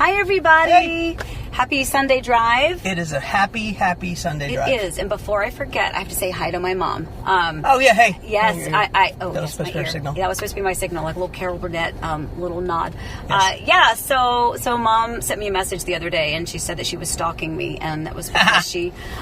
Hi, everybody. Hey. Happy Sunday drive. It is a happy Sunday drive. It is. And before I forget, I have to say hi to my mom. Oh, yeah, hey. Yes, that was supposed to be my our signal. Yeah, that was supposed to be my signal, like a little Carol Burnett little nod. Yes. So Mom sent me a message the other day, and she said that she was stalking me, and that was because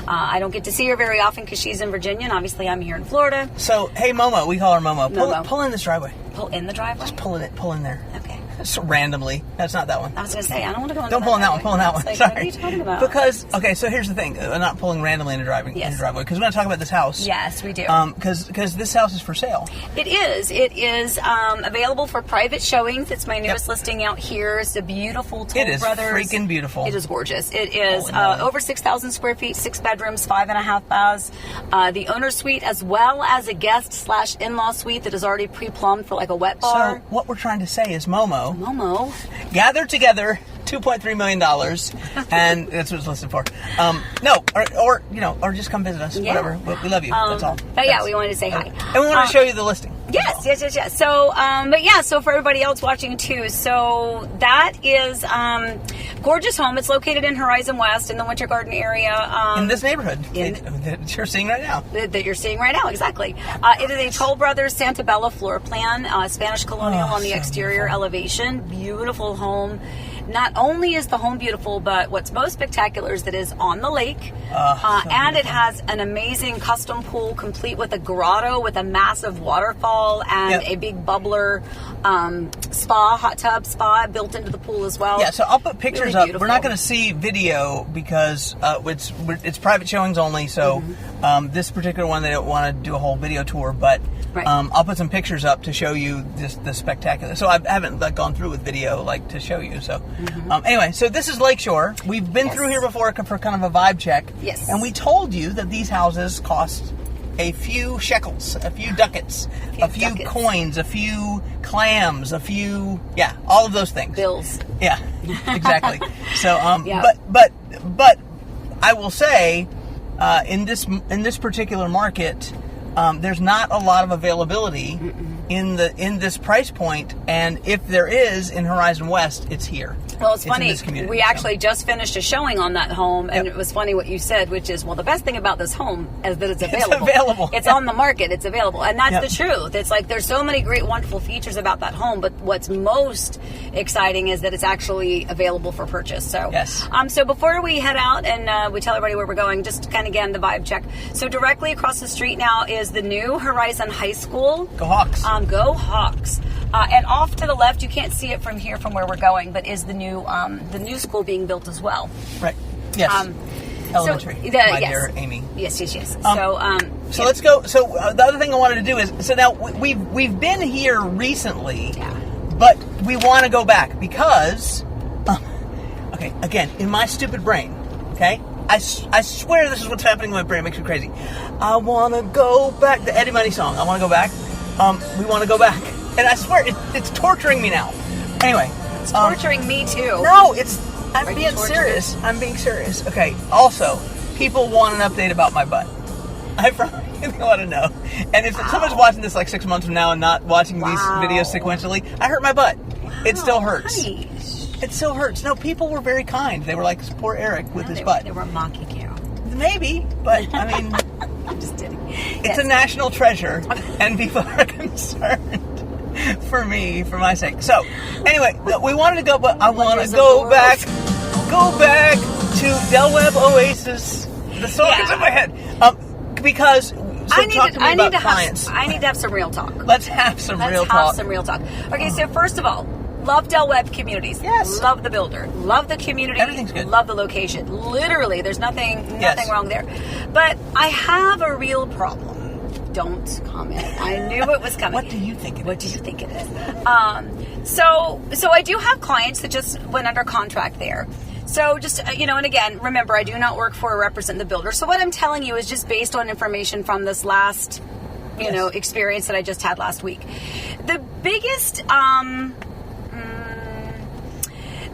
I don't get to see her very often because she's in Virginia, and obviously I'm here in Florida. So, hey, Momo, we call her Momo. Momo. Pull in this driveway. Pull in the driveway? Just pull in there. Okay. Just randomly. That's not that one. I was going to say, I don't want to go in Don't pull in that one. Pull in that one. Like, Sorry. what are you talking about? Because, okay, so here's the thing. I'm not pulling randomly in the driveway. Yes. Because we're going to talk about this house. Yes, we do. Because this house is for sale. It is. It is available for private showings. It's my newest listing out here. It's a beautiful Toll Brothers. It is freaking beautiful. It is gorgeous. It is Holy over 6,000 square feet, 6 bedrooms, 5.5 baths. The owner suite, as well as a guest/in-law suite that is already pre-plumbed for like a wet bar. So what we're trying to say is Momo gathered together $2.3 million, and that's what it's listed for. Or just come visit us. Yeah. Whatever. We love you. That's all. But yeah, we wanted to say hi. And we wanted to show you the listing. Yes. So for everybody else watching too, so that is gorgeous home. It's located in Horizon West in the Winter Garden area. In this neighborhood that you're seeing right now. That you're seeing right now, exactly. It is a Toll Brothers Santabella floor plan, Spanish colonial on the exterior elevation. Beautiful home. Not only is the home beautiful, but what's most spectacular is that it is on the lake. And it has an amazing custom pool complete with a grotto with a massive waterfall and a big bubbler hot tub spa built into the pool as well. Yeah, so I'll put pictures really up. We're not going to see video because it's private showings only. So this particular one, they don't want to do a whole video tour, but I'll put some pictures up to show you the spectacular. So I haven't gone through with video to show you. So anyway, so this is Lakeshore. We've been through here before for kind of a vibe check. Yes. And we told you that these houses cost a few shekels, a few ducats, a few coins, a few clams, all of those things. Bills. Yeah, exactly. So, but I will say, in this particular market, there's not a lot of availability in this price point, and if there is in Horizon West, it's here. Well, it's funny. We actually just finished a showing on that home, and it was funny what you said, which is, well, the best thing about this home is that it's available. It's available. It's on the market. It's available. And that's the truth. It's like there's so many great, wonderful features about that home, but what's most exciting is that it's actually available for purchase. So, so before we head out and we tell everybody where we're going, just kind of again the vibe check. So directly across the street now is the new Horizon High School. Go Hawks. Go Hawks. And off to the left, you can't see it from here from where we're going, but is the new school being built as well. Right. Yes. Elementary. My dear Amy. Yes. So let's go. So the other thing I wanted to do is, so now we've been here recently, but we want to go back because, again, in my stupid brain, I swear this is what's happening in my brain. It makes me crazy. I want to go back. The Eddie Money song. I want to go back. We want to go back. And I swear, it's torturing me now. Anyway. It's torturing me too. No, I'm being serious. I'm being serious. Okay, also, people want an update about my butt. I probably want to know. And if someone's watching this 6 months from now and not watching these videos sequentially, I hurt my butt. It still hurts. Nice. It still hurts. No, people were very kind. They were like, poor Eric with his butt. They were mocking you. Maybe, but I mean... I'm just kidding. It's a national treasure, and people are concerned. For my sake. So, anyway, we wanted to go, but I want to go back to Webb Oasis. The song is in my head. Because I need to have some real talk. Let's have some real talk. Okay, so first of all, love Del Webb Communities. Yes. Love the builder. Love the community. Everything's good. Love the location. Literally, there's nothing wrong there. But I have a real problem. Don't comment. I knew it was coming. What do you think it is? So I do have clients that just went under contract there. So just, and again, remember, I do not work for or represent the builder. So what I'm telling you is just based on information from this last, experience that I just had last week. The biggest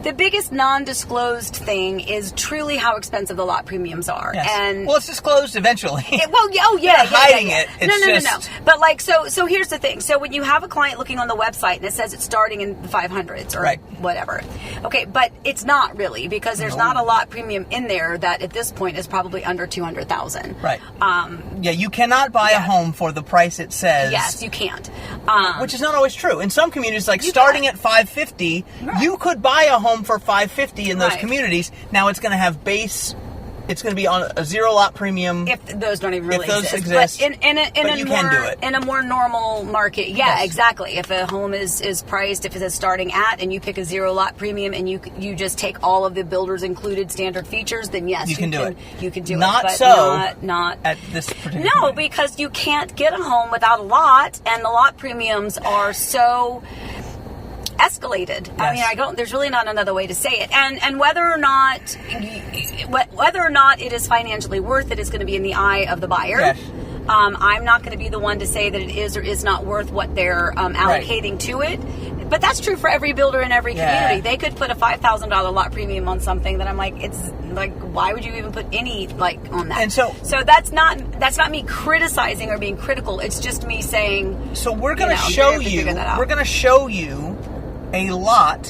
The biggest non-disclosed thing is truly how expensive the lot premiums are. Yes. And well, it's disclosed eventually. Hiding it. No. It's But like, so here's the thing. So when you have a client looking on the website and it says it's starting in the 500s or whatever, okay, but it's not really, because there's not a lot premium in there that at this point is probably under 200,000. Right. You cannot buy a home for the price it says. Yes, you can't. Which is not always true. In some communities, like starting at 550, you could buy a home for 550 in those communities. Now it's going to have base. It's going to be on a zero lot premium. If those don't even really exist. But in a more normal market, exactly. If a home is priced, if it is starting at, and you pick a zero lot premium, and you just take all of the builders included standard features, then yes, you can do it. You can do not it. Not at this particular. No, community. because you can't get a home without a lot, and the lot premiums are so escalated. Yes. I mean, there's really not another way to say it. And whether or not it is financially worth it is going to be in the eye of the buyer. Yes. I'm not going to be the one to say that it is or is not worth what they're allocating to it. But that's true for every builder in every community. They could put a $5,000 lot premium on something that I'm like, it's like, why would you even put any on that? And so that's not me criticizing or being critical. It's just me saying. So we're going to show you. We're going to show you a lot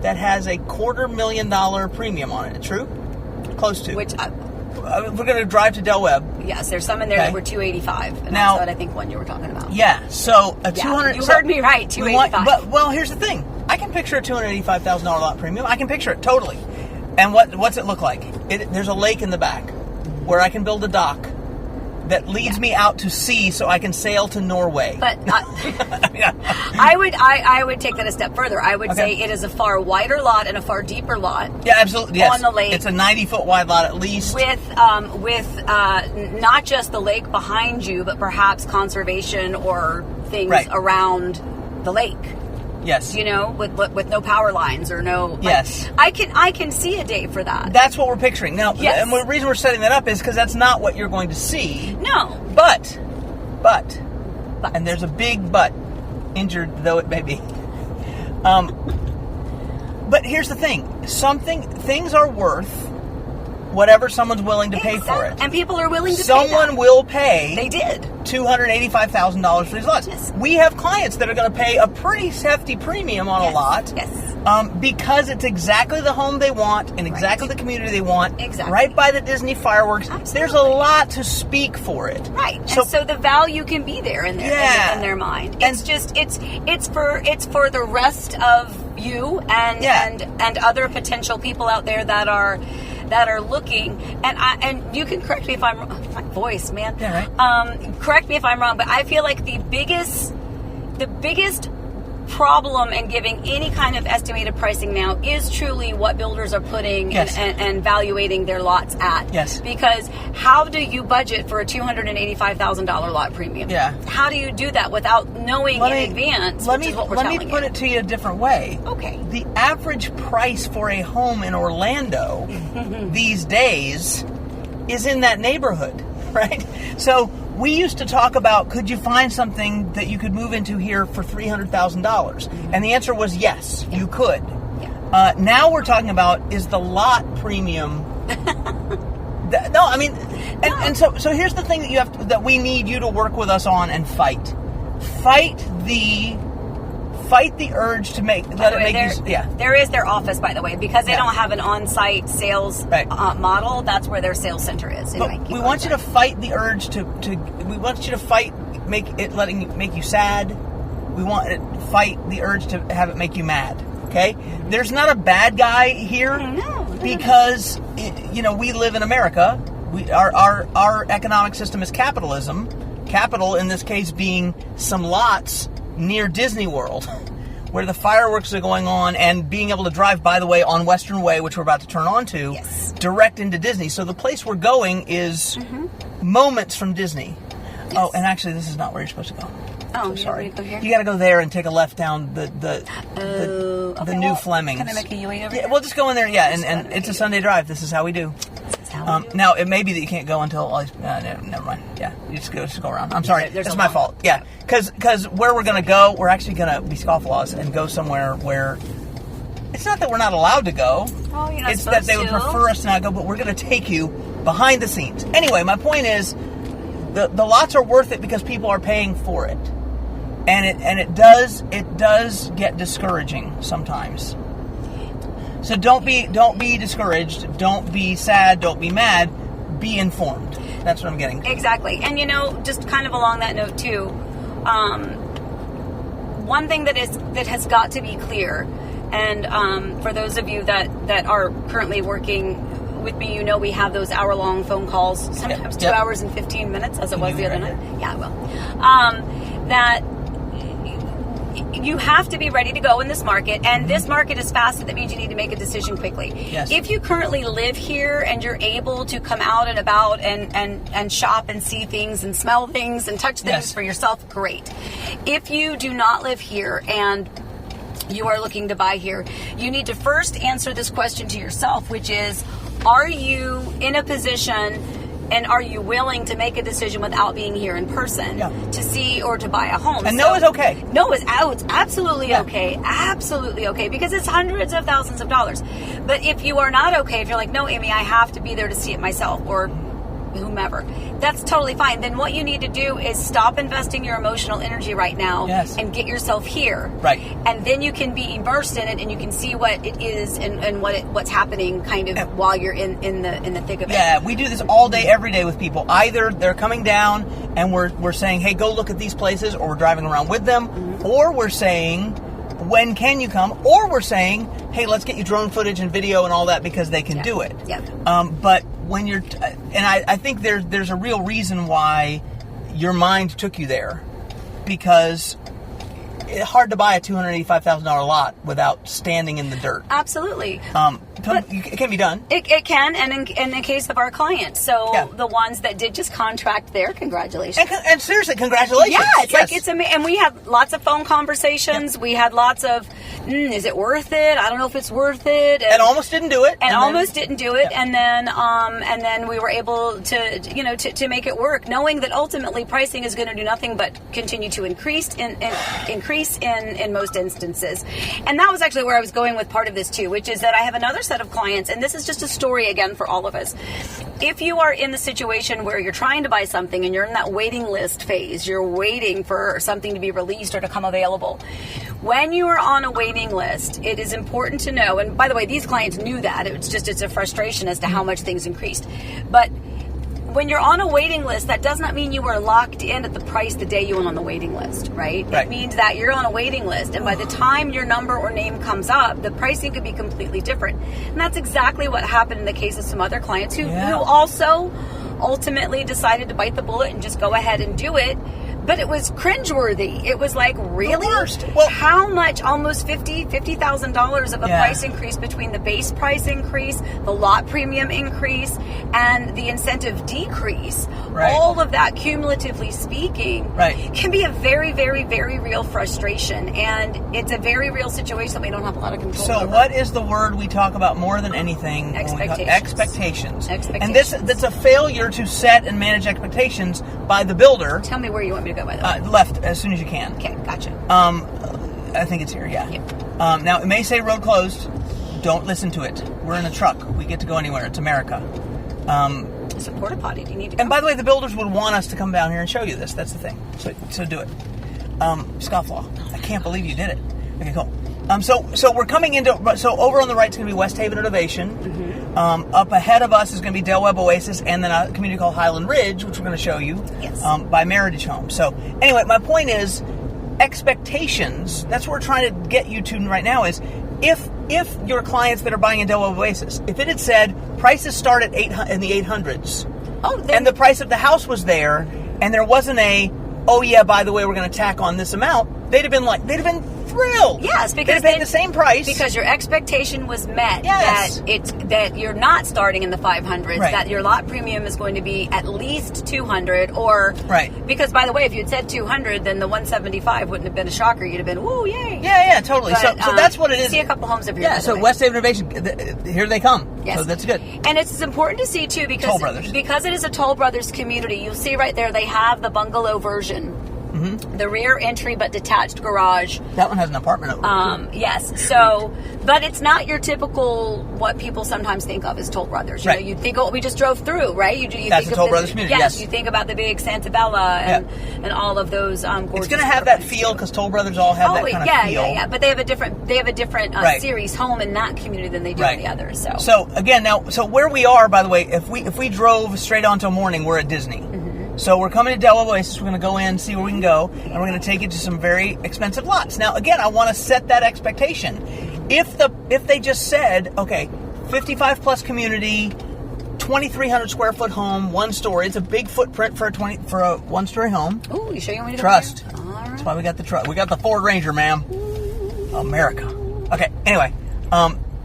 that has a $250,000 premium on it. True? Close to. Which we're going to drive to Del Webb. Yes, there's some in there that were $285, and now, that's what I think one you were talking about. Yeah, so a 200. You heard me right, $285. Well, here's the thing. I can picture a $285,000 lot premium. I can picture it totally. And what's it look like? There's a lake in the back where I can build a dock that leads me out to sea, so I can sail to Norway. But I would take that a step further. I would say it is a far wider lot and a far deeper lot. Yeah, absolutely. Yes. On the lake, it's a 90-foot wide lot at least. With not just the lake behind you, but perhaps conservation or things around the lake. Yes. With no power lines or no. Yes. I can see a day for that. That's what we're picturing now. Yes. And the reason we're setting that up is because that's not what you're going to see. No. But, and there's a big but, injured though it may be. But here's the thing: things are worth whatever someone's willing to pay for it, and people are willing to. Someone will pay. They did $285,000 for these lots. Yes. We have clients that are going to pay a pretty hefty premium on a lot. Yes. Because it's exactly the home they want in exactly the community they want. Exactly. Right by the Disney fireworks. Absolutely. There's a lot to speak for it. Right. So the value can be there in their mind. It's for the rest of you and other potential people out there that are looking, and you can correct me if I'm wrong. My voice, man. Yeah, right. Correct me if I'm wrong, but I feel like the biggest problem in giving any kind of estimated pricing now is truly what builders are putting and valuating their lots at. Yes. Because how do you budget for a $285,000 lot premium? Yeah. How do you do that without knowing in advance? Let me put it to you a different way. Okay. The average price for a home in Orlando these days is in that neighborhood, right? So we used to talk about, could you find something that you could move into here for $300,000? And the answer was yes, you could. Yeah. Now we're talking about, is the lot premium... So here's the thing that we need you to work with us on and fight. Fight the urge to make There is their office, by the way, because they don't have an on-site sales model. That's where their sales center is. Anyway, we want you to fight the urge to. We want you to fight make you sad. We want to fight the urge to have it make you mad. Okay, there's not a bad guy here. No. Because we live in America. Our economic system is capitalism. Capital in this case being some lots near Disney World, where the fireworks are going on, and being able to drive, by the way, on Western Way, which we're about to turn on to, direct into Disney. So the place we're going is moments from Disney. Yes. Oh, and actually, this is not where you're supposed to go. Oh, so sorry. Go here? You got to go there and take a left down the new Flemings. Can I make a U-8 over here? We'll just go in there, and it's a Sunday drive. This is how we do. Now, it may be that you can't go until... never mind. Yeah, you just go around. I'm sorry. It's my fault. Yeah, because where we're going to go, we're actually going to be scofflaws and go somewhere where It's not that we're not allowed to go. Oh, you're not It's that they would supposed to. prefer us to not go, but we're going to take you behind the scenes. Anyway, my point is, the lots are worth it because people are paying for it, and it does get discouraging sometimes. So don't be discouraged. Don't be sad. Don't be mad. Be informed. That's what I'm getting. Exactly. And just kind of along that note too, one thing that has got to be clear, and for those of you that are currently working with me, we have those hour-long phone calls, sometimes 2 hours and 15 minutes, as it was the other night. Yeah, well, that you have to be ready to go in this market, and this market is fast, and that means you need to make a decision quickly. Yes. If you currently live here and you're able to come out and about and shop and see things and smell things and touch things for yourself, great. If you do not live here and you are looking to buy here, you need to first answer this question to yourself, which is, are you in a position and are you willing to make a decision without being here in person to see or to buy a home? And no is okay. No is out. It's absolutely okay. Absolutely okay, because it's hundreds of thousands of dollars. But if you are not okay, if you're like, no, Amy, I have to be there to see it myself, or whomever, that's totally fine. Then what you need to do is stop investing your emotional energy right now and get yourself here. Right. And then you can be immersed in it, and you can see what it is and what's happening kind of while you're in the thick of it. Yeah, we do this all day, every day with people. Either they're coming down and we're saying, hey, go look at these places, or we're driving around with them, or we're saying, when can you come? Or we're saying, hey, let's get you drone footage and video and all that because they can do it. Yeah. But when you're, and I think there's a real reason why your mind took you there, because it's hard to buy a $285,000 lot without standing in the dirt. Absolutely. But it can be done. It can, and in the case of our clients, so the ones that did just contract there, congratulations. And seriously, congratulations. Yeah, it's like it's amazing. And we had lots of phone conversations. We had lots of, is it worth it? I don't know if it's worth it. And almost didn't do it. And then we were able to, to make it work, knowing that ultimately pricing is going to do nothing but continue to increase in most instances. And that was actually where I was going with part of this too, which is that I have another set of clients, and this is just a story again for all of us. If you are in the situation where you're trying to buy something and you're in that waiting list phase, you're waiting for something to be released or to come available. When you are on a waiting list, it is important to know, and by the way, these clients knew that, it's a frustration as to how much things increased. But when you're on a waiting list, that does not mean you are locked in at the price the day you went on the waiting list, right? It means that you're on a waiting list, and by the time your number or name comes up, the pricing could be completely different. And that's exactly what happened in the case of some other clients who also ultimately decided to bite the bullet and just go ahead and do it. But it was cringeworthy. It was like, really? The worst. Well, how much? Almost $50,000 of a price increase between the base price increase, the lot premium increase, and the incentive decrease. Right. All of that, cumulatively speaking, can be a very, very, very real frustration. And it's a very real situation that we don't have a lot of control over. So what is the word we talk about more than anything? Expectations. And that's a failure to set and manage expectations by the builder. Tell me where you want me to go, by the way. Left as soon as you can. Okay, gotcha. I think it's here, now, it may say road closed. Don't listen to it. We're in a truck. We get to go anywhere. It's America. It's a porta potty. Do you need to go? And by the way, the builders would want us to come down here and show you this. That's the thing. So do it. Scofflaw. I can't believe you did it. Okay, cool. So we're coming into, so over on the right is going to be Westhaven and Ovation. Up ahead of us is going to be Webb Oasis, and then a community called Highland Ridge, which we're going to show you, by Meritage Homes. So anyway, my point is, expectations, that's what we're trying to get you to right now, is if your clients that are buying in Webb Oasis, if it had said prices start at in the 800s, and the price of the house was there, and there wasn't by the way, we're going to tack on this amount, they'd have been thrilled. Yes, because they'd have paid the same price. Because your expectation was met. Yes. That you're not starting in the 500s. Right. That your lot premium is going to be at least 200, or because by the way, if you'd said 200, then the 175 wouldn't have been a shocker. You'd have been, woo, yay. Yeah, totally. But, so that's what it is. See a couple homes up here. Yeah. So Westhaven Innovation, here they come. Yes. So that's good. And it's important to see too, because it is a Toll Brothers community. You'll see right there they have the bungalow version The rear entry but detached garage. That one has an apartment over it. Yes. So, but it's not your typical what people sometimes think of as Toll Brothers. You know, you think we just drove through, right? You That's think a Toll Brothers community. Yes. You think about the big Santabella and all of those. Gorgeous it's going to have that feel because Toll Brothers all have that kind of feel. Yeah. But they have a different series home in that community than they do in the others. So again, so where we are, by the way, if we drove straight on till morning, we're at Disney. So we're coming to Webb Oasis. We're going to go in, see where we can go, and we're going to take you to some very expensive lots. Now, again, I want to set that expectation. If they just said, okay, 55 plus community, 2,300 square foot home, one story. It's a big footprint for a one story home. Ooh, you sure you want me to trust? All right. That's why we got the truck. We got the Ford Ranger, ma'am. America. Okay. Anyway,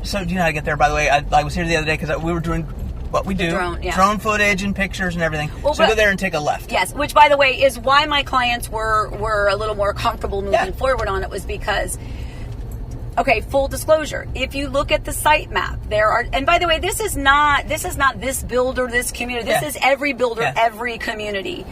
so do you know how to get there? By the way, I was here the other day because we were doing what we do, drone footage and pictures and everything. Well, so go there and take a left. Yes, which by the way is why my clients were a little more comfortable moving forward on it, was because, okay, full disclosure, if you look at the site map, there are, and by the way, this is not this builder, this community, this is every builder, every community,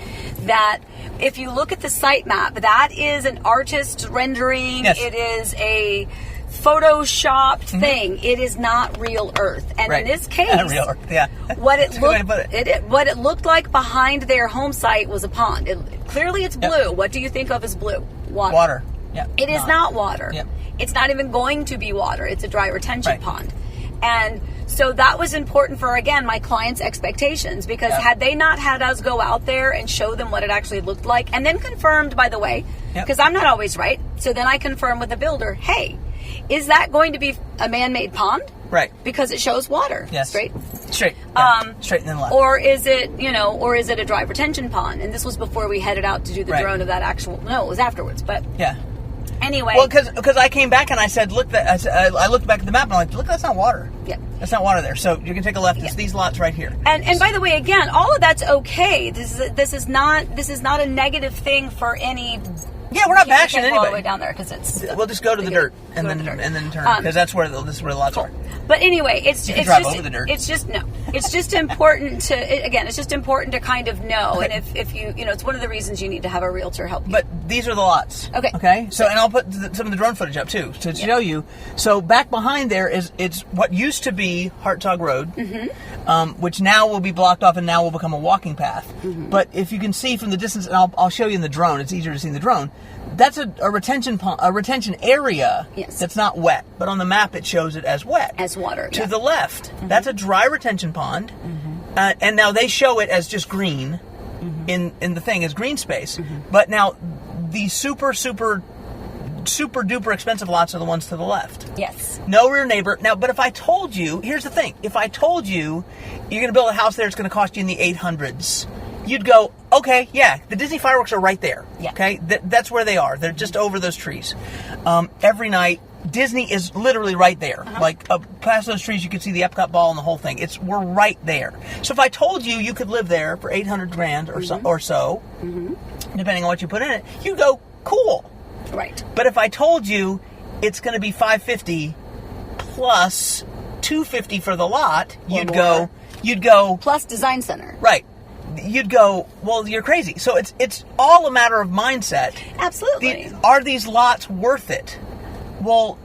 that if you look at the site map, that is an artist's rendering, it is a photoshopped thing. It is not real earth. And in this case, real earth, what it looked like behind their home site was a pond. Clearly it's blue. What do you think of as blue? Water. Yeah. It is not water. Yep. It's not even going to be water. It's a dry retention pond. And so that was important for, again, my clients' expectations, because had they not had us go out there and show them what it actually looked like, and then confirmed, by the way, because I'm not always right, so then I confirm with the builder, hey, is that going to be a man-made pond? Right. Because it shows water. Yes. Straight. Straight and then left. Or is it, a dry retention pond? And this was before we headed out to do the drone of that actual, no, it was afterwards, but. Yeah. Anyway. Well, because I came back and I said, look, I looked back at the map and I'm like, look, that's not water. Yeah. That's not water there. So you can take a left. It's these lots right here. And by the way, again, all of that's okay. This is not a negative thing for any. Yeah, we're not bashing anybody. All the way down there because it's. We'll just go to the dirt and then turn, because this is where the lots are. But anyway, it's drive over the dirt. It's just important to kind of know. Okay. And if you it's one of the reasons you need to have a realtor help you. But these are the lots. Okay. So and I'll put some of the drone footage up too to show you. So back behind there it's what used to be Hartzog Road, which now will be blocked off and now will become a walking path. But if you can see from the distance, and I'll show you in the drone. It's easier to see in the drone. That's a retention pond, a retention area that's not wet, but on the map it shows it as wet. As water. To the left, that's a dry retention pond, and now they show it as just green in the thing, as green space. But now the super duper expensive lots are the ones to the left. Yes. No rear neighbor. Now, but if I told you, here's the thing, if I told you you're going to build a house there, it's going to cost you in the 800s. You'd go, okay, yeah, the Disney fireworks are right there. Yeah. Okay, that's where they are. They're just over those trees. Every night, Disney is literally right there. Like past those trees, you can see the Epcot ball and the whole thing. We're right there. So if I told you you could live there for $800,000 or so, depending on what you put in it, you'd go, cool. Right. But if I told you it's going to be $550 plus $250 for the lot, you'd go plus design center. Right. You'd go, well, you're crazy. So it's all a matter of mindset. Absolutely. Are these lots worth it? Well,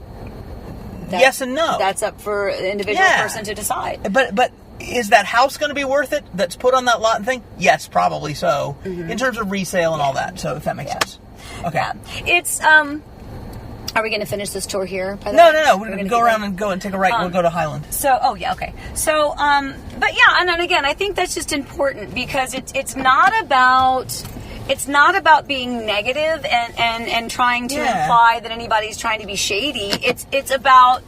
yes and no. That's up for an individual person to decide. But is that house going to be worth it that's put on that lot and thing? Yes, probably so. In terms of resale and all that. So if that makes sense. Okay. Yeah. It's are we going to finish this tour here? No. We're going to go around and go and take a right. We'll go to Highland. So, okay. So, but yeah, and then again, I think that's just important because it's not about being negative and trying to imply that anybody's trying to be shady. It's about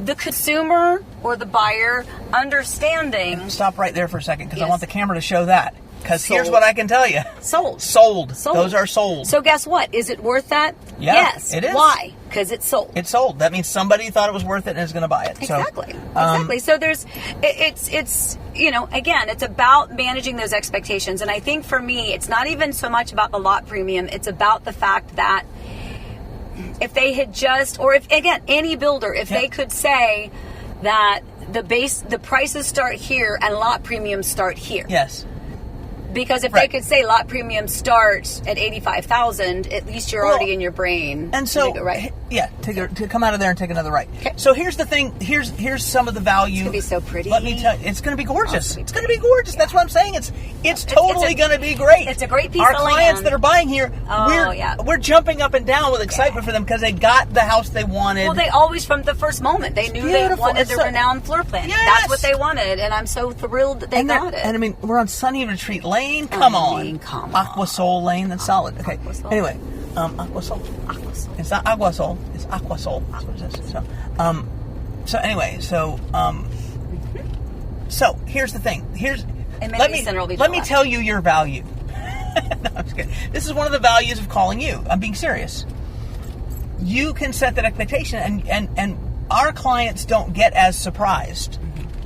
the consumer or the buyer understanding. Stop right there for a second because I want the camera to show that. Because here's what I can tell you. Sold. Those are sold. So guess what? Is it worth that? Yeah, yes. It is. Why? Because it's sold. It's sold. That means somebody thought it was worth it and is going to buy it. Exactly. Exactly. So it's again, it's about managing those expectations. And I think for me, it's not even so much about the lot premium. It's about the fact that if they had just, or if, again, any builder, if they could say that the prices start here and lot premiums start here. Yes. Because if they could say lot premium starts at $85,000, at least you're already in your brain. And so, to come out of there and take another right. Okay. So here's the thing. Here's some of the value. It's gonna be so pretty. Let me tell you, it's gonna be gorgeous. It's gonna be gorgeous. Yeah. That's what I'm saying. It's totally gonna be great. It's a great piece of land. Our clients that are buying here, we're jumping up and down with excitement for them because they got the house they wanted. Well, they always, from the first moment, they knew they wanted the renowned floor plan. Yes. That's what they wanted, and I'm so thrilled that they got it. And I mean, we're on Sunny Retreat Lane. Come on. Aqua Sol Lane. That's solid. Okay. Anyway, Aqua Sol. It's not Agua Sol. It's Aqua Sol. That's what it says. So here's the thing. Let me tell you your value. No, I'm just kidding. This is one of the values of calling you. I'm being serious. You can set that expectation, and our clients don't get as surprised.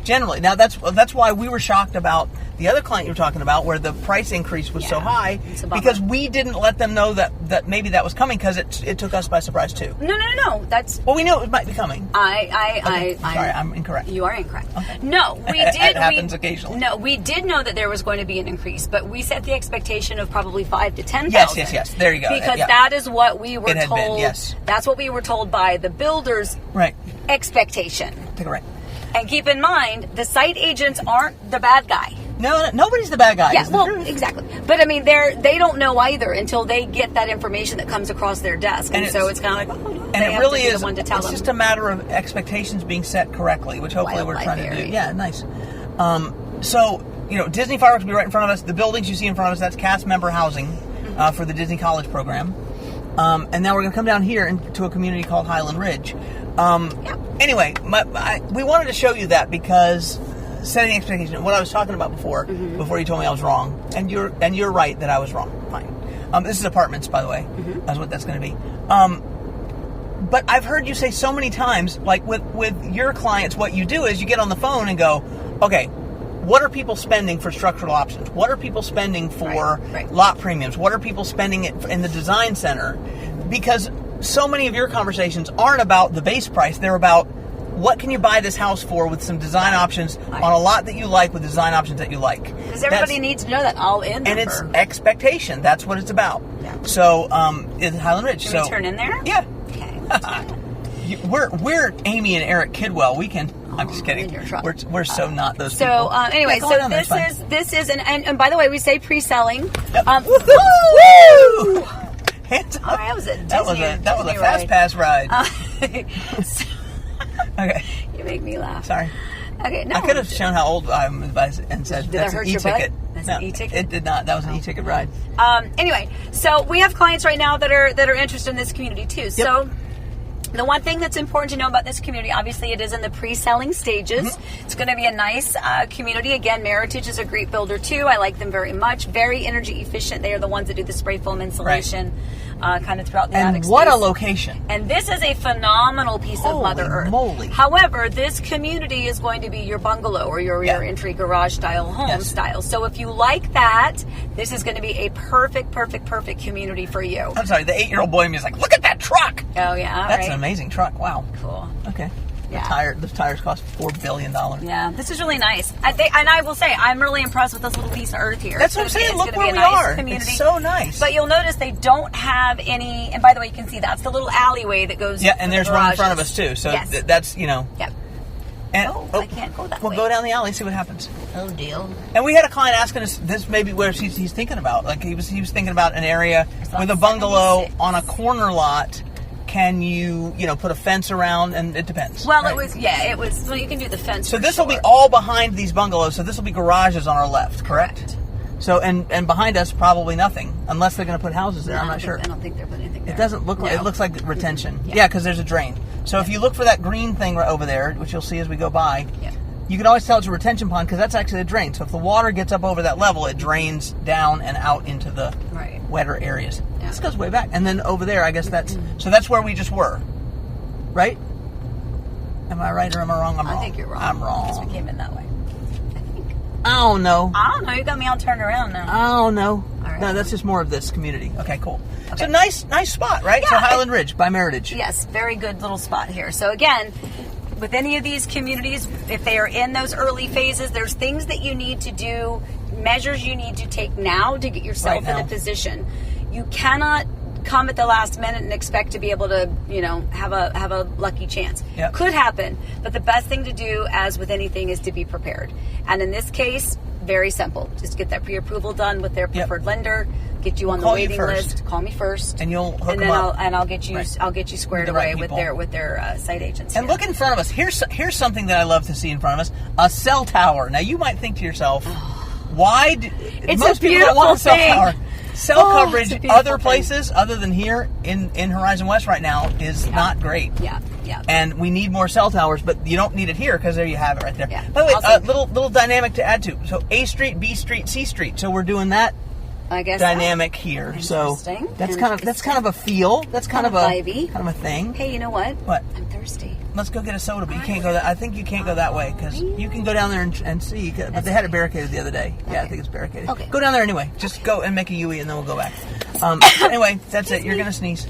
Generally. Now, that's why we were shocked about the other client you were talking about, where the price increase was so high, because we didn't let them know that maybe that was coming, because it took us by surprise too. No. That's we knew it might be coming. Sorry, I'm incorrect. You are incorrect. Okay. No, we did. It happens occasionally. No, we did know that there was going to be an increase, but we set the expectation of probably $5,000 to $10,000. Yes. There you go. Because that is what we were told. Been, yes. That's what we were told by the builder's expectation. Take it right. And keep in mind, the site agents aren't the bad guy. No, nobody's the bad guy. Yeah, well, exactly. But I mean, they don't know either until they get that information that comes across their desk, and so it's kind of like, and it really is. It's just a matter of expectations being set correctly, which hopefully we're trying to do. Yeah, nice. So Disney Fireworks will be right in front of us. The buildings you see in front of us, that's cast member housing for the Disney College program. And now we're going to come down here into a community called Highland Ridge. Anyway, we wanted to show you that because setting expectations. What I was talking about before you told me I was wrong, and you're right that I was wrong. Fine. This is apartments, by the way. That's what that's going to be. But I've heard you say so many times, like with your clients, what you do is you get on the phone and go, okay, what are people spending for structural options? What are people spending for lot premiums? What are people spending in the design center? Because so many of your conversations aren't about the base price. They're about what can you buy this house for with some design options on a lot that you like, with design options that you like. Because everybody needs to know that all-in number. And it's expectation. That's what it's about. Yeah. So it's Highland Ridge. Can we turn in there? Yeah. Okay. We're Amy and Eric Kidwell. We can. I'm just kidding. We're so not those people. So anyway, this is and by the way, we say pre-selling. Yep. Woo! Hands up. All right, that was a fast pass ride. Okay. You make me laugh. Sorry. Okay, no. I could have shown how old I am and said that's an e-ticket. That's an e-ticket? It did not. That was an e-ticket ride. Anyway, so we have clients right now that are interested in this community too. Yep. So the one thing that's important to know about this community, obviously it is in the pre-selling stages. It's going to be a nice community. Again, Meritage is a great builder too. I like them very much. Very energy efficient. They are the ones that do the spray foam insulation kind of throughout the attic space. And what a location. And this is a phenomenal piece of Mother Earth. Moly. However, this community is going to be your bungalow or your rear entry garage style home style. So if you like that, this is going to be a perfect community for you. I'm sorry, the 8-year-old boy in me is like, look at that truck. Oh yeah, that's an amazing truck. Wow. Cool. Okay. Yeah. The tires cost $4 billion. Yeah, this is really nice. And I will say, I'm really impressed with this little piece of earth here. That's what I'm saying. Look where we are. It's so nice. But you'll notice they don't have any. And by the way, you can see that's the little alleyway that goes. Yeah, and there's one in front of us too. So that's Yep. And, I can't go that way. We'll go down the alley and see what happens. Oh, deal. And we had a client asking us this maybe where he's thinking about. Like he was thinking about an area with a bungalow 76. On a corner lot. Can you put a fence around? And it depends. Well, it was. Well, you can do the fence. So this will be all behind these bungalows. So this will be garages on our left, correct? So and behind us probably nothing unless they're going to put houses there. I'm not sure. I don't think they're putting anything there. It doesn't look like it looks like retention. Yeah, because there's a drain. So if you look for that green thing right over there, which you'll see as we go by, you can always tell it's a retention pond because that's actually a drain. So if the water gets up over that level, it drains down and out into the wetter areas. Yeah. This goes way back. And then over there, I guess that's where we just were. Right? Am I right or am I wrong? I think you're wrong. I'm wrong. Because we came in that way. I think. I don't know. You got me all turned around now. I don't know. All right. No, that's just more of this community. Okay, cool. Okay. So nice spot, right? Yeah, so Highland Ridge by Meritage. Yes, very good little spot here. So again, with any of these communities, if they are in those early phases, there's things that you need to do, measures you need to take now to get yourself in a position. You cannot come at the last minute and expect to be able to, have a lucky chance. Yep. Could happen, but the best thing to do, as with anything, is to be prepared. And in this case, very simple. Just get that pre-approval done with their preferred lender. Get you on the waiting list. Call me first, and you'll hook them up. I'll get you. I'll get you squared away with their site agents. And look in front of us. Here's something that I love to see in front of us: a cell tower. Now you might think to yourself, why? Most people don't want a cell tower. Cell coverage other places other than here in Horizon West right now is not great. Yeah. And we need more cell towers, but you don't need it here because there you have it right there. Yeah. By the way, little dynamic to add to. So A Street, B Street, C Street. So we're doing that. I guess dynamic here. So that's kind of a feel. That's kind of a thing. Hey, you know what? What? I'm thirsty. Let's go get a soda, but you can't go that. I think you can't go that way because you can go down there and see. But they had it barricaded the other day. Okay. Yeah, I think it's barricaded. Okay. Go down there anyway. Just go and make a Yui, and then we'll go back. Anyway, that's it. You're gonna sneeze.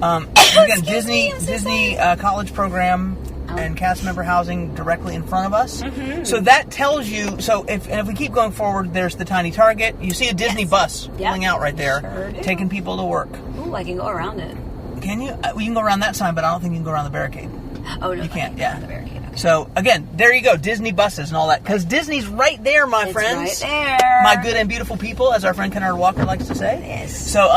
Again, Disney college program and cast member housing directly in front of us. Mm-hmm. So that tells you. So if we keep going forward, there's the tiny Target. You see a Disney bus pulling out right there, taking people to work. Ooh, I can go around it. Can you? You can go around that sign, but I don't think you can go around the barricade. Oh, no, you can't. Yeah. The barricade. Okay. So again, there you go. Disney buses and all that, because Disney's right there, my friends. Right there. My good and beautiful people, as our friend Kennard Walker likes to say. Yes. So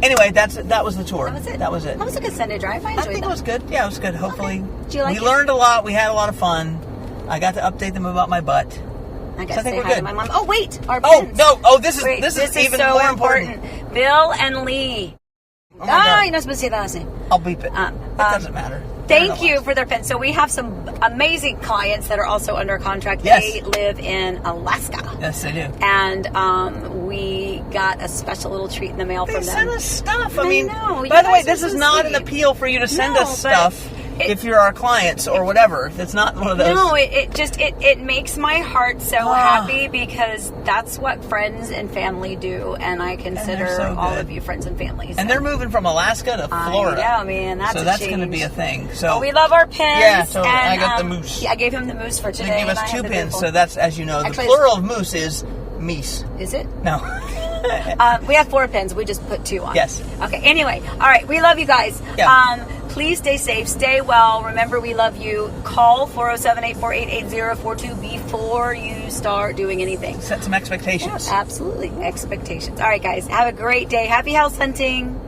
anyway, that was the tour. That was it. That was a good Sunday drive. I think it was good. Yeah, it was good. Hopefully, Did you like we learned a lot. We had a lot of fun. I got to update them about my butt. I got to say hi to my mom. Oh wait, our pins. pins. No. Oh, this is even so more important. Bill and Lee. Oh my God. You're not supposed to say that last name. I'll beep it. It doesn't matter. Thank you for their pins. So we have some amazing clients that are also under contract. Yes. They live in Alaska. Yes, they do. And we got a special little treat in the mail from them. They sent us stuff. I mean, by the way, this is not an appeal for you to send us stuff. If you're our clients or whatever, it's not one of those. No, it makes my heart so happy because that's what friends and family do, and I consider all of you friends and families. And they're moving from Alaska to Florida. Yeah, man, that's going to be a thing. So we love our pins. Yeah, so I got the moose. I gave him the moose for today. They gave us 2 pins, so that's, as you know, the plural of moose is meese. Is it? No. We have 4 pins. We just put 2 on. Yes. Okay. Anyway, all right. We love you guys. Yeah. Please stay safe. Stay well. Remember, we love you. Call 407-848-8042 before you start doing anything. Set some expectations. Yeah, absolutely. Expectations. All right, guys. Have a great day. Happy house hunting.